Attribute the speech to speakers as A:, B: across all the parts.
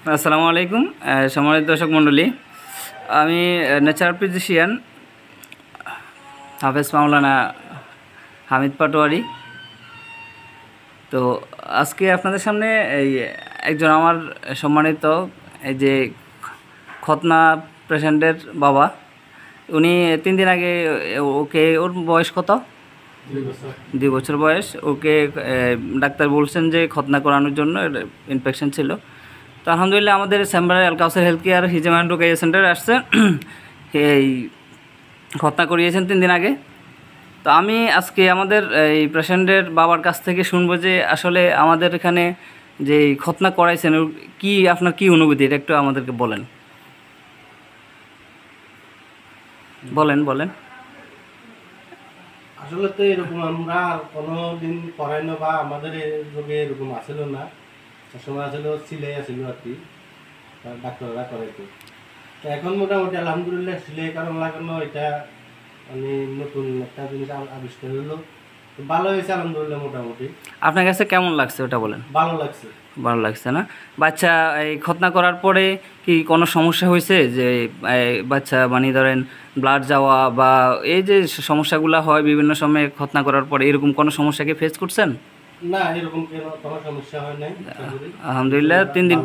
A: আসসালামু আলাইকুম সম্মানিত দর্শক মণ্ডলী। আমি ন্যাচারাল ফিজিশিয়ান হাফেজ মাওলানা হামিদ পাটোয়ারি। তো আজকে আপনাদের সামনে এই একজন আমার সম্মানিত এই যে খতনা পেশেন্টের বাবা, উনি 3 দিন আগে ওর বয়স কত? 2 বছর বয়স। ওকে ডাক্তার বলছেন যে খতনা করানোর জন্য ইনফেকশন ছিল। তো আলহামদুলিল্লাহ আমাদের চেম্বারে আল কাউসার হেলথ কেয়ার হিজামান রোকেয়া সেন্টারে আসছে, এই খতনা করিয়েছেন 3 দিন আগে। তো আমি আজকে আমাদের এই পেশেন্টের বাবার কাছ থেকে শুনবো যে আসলে আমাদের এখানে যে খতনা করাইছেন কি, আপনার কি অনুভূতি, এটা একটু আমাদেরকে বলেন। বলেন।
B: আসলে তো এরকম আমরা কোনো দিন করাই না, বা আমাদের রোগে এরকম আসিল না। সবসময় আসলে সিলাই আসিল আর কি, ডাক্তাররা করাইতো। তো এখন মোটামুটি আলহামদুলিল্লাহ সিলাই কারণ লাগানো এটা মানে নতুন একটা জিনিস আবিষ্কার হলো। তো ভালো হয়েছে আলহামদুলিল্লাহ। মোটামুটি
A: আপনার কাছে কেমন লাগছে ওটা বলেন।
B: ভালো লাগছে।
A: ভালো লাগছে না? বাচ্চা এই খতনা করার পরে কি কোনো সমস্যা হয়েছে? যে বাচ্চা মানে ধরেন ব্লাড যাওয়া বা এই যে সমস্যাগুলো হয় বিভিন্ন সময় খতনা করার পরে, এরকম কোনো সমস্যা কি ফেস করছেন?
B: না, এরকম কোনো সমস্যা হয় নাই।
A: আলহামদুলিল্লাহ 3 দিন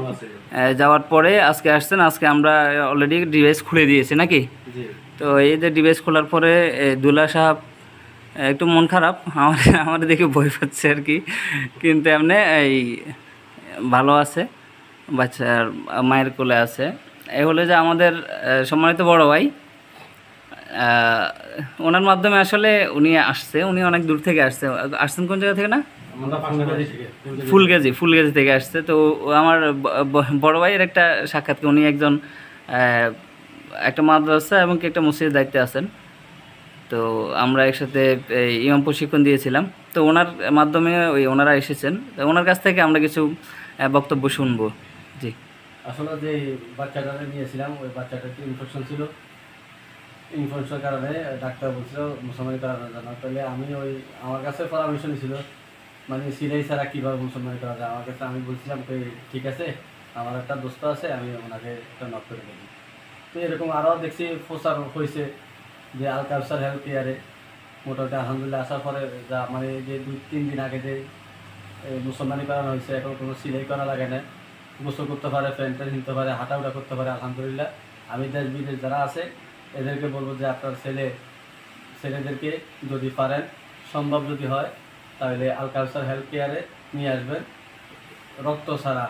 A: যাওয়ার পরে আজকে আসছেন। আজকে আমরা অলরেডি ডিভাইস খুলে দিয়েছি নাকি? তো এই যে ডিভাইস খোলার পরে দুলা সাহেব একটু মন খারাপ, আমার দেখে ভয় পাচ্ছে আর কি, কিন্তু এমনি এই ভালো আছে, বাচ্চার মায়ের কোলে আছে। এই হলে যে আমাদের সম্মানিত বড় ভাই, ওনার মাধ্যমে আসলে উনি আসছে, উনি অনেক দূর থেকে আসছেন কোন জায়গা থেকে না? ফুলগাজী থেকে আসছে। তো আমার বড় ভাইয়ের একটা সাক্ষাৎ, উনি একজন একটা মাদ্রাসা এবং একটা মসজিদের দায়িত্বে আছেন। তো আমরা একসাথে ইমাম প্রশিক্ষণ দিয়েছিলাম। তো ওনার মাধ্যমে ওনারা এসেছেন। তো ওনার কাছ থেকে আমরা কিছু বক্তব্য শুনবো। জি।
C: আসলে যে বাচ্চাটা নিয়েছিলাম, ওই বাচ্চাটার ইনফেকশন ছিল। ইনফেকশনের কারণে ডাক্তার বলছিল মুসলমানি করানোর জন্য। তাহলে আমি আমার কাছে পরামর্শ নিয়েছিল, মানে সিলাই ছাড়া কীভাবে মুসলমানি করা যায়। আমার কাছে আমি বলছিলাম যে ঠিক আছে, আমার একটা দোস্ত আছে, আমি ওনাকে একটা নক করে দেখি। তো এরকম আরও দেখছি প্রচার হয়েছে যে আল কাউসার হেলথ কেয়ারে মোটামুটি আলহামদুলিল্লাহ আসার পরে যা মানে যে 2-3 দিন আগে যে মুসলমানি করানো হয়েছে, এখন কোনো সিলাই করা লাগে না, গোসল করতে পারে, প্যান্ট নিতে পারে, হাঁটাউটা করতে পারে আলহামদুলিল্লাহ। আমি দেশ বিদেশ যারা আছে এদেরকে বলবো যে আপনার ছেলেদেরকে যদি পারেন, সম্ভব যদি হয়, তাহলে আল কাউসার হেলথ কেয়ারে নিয়ে আসবেন। রক্ত ছাড়া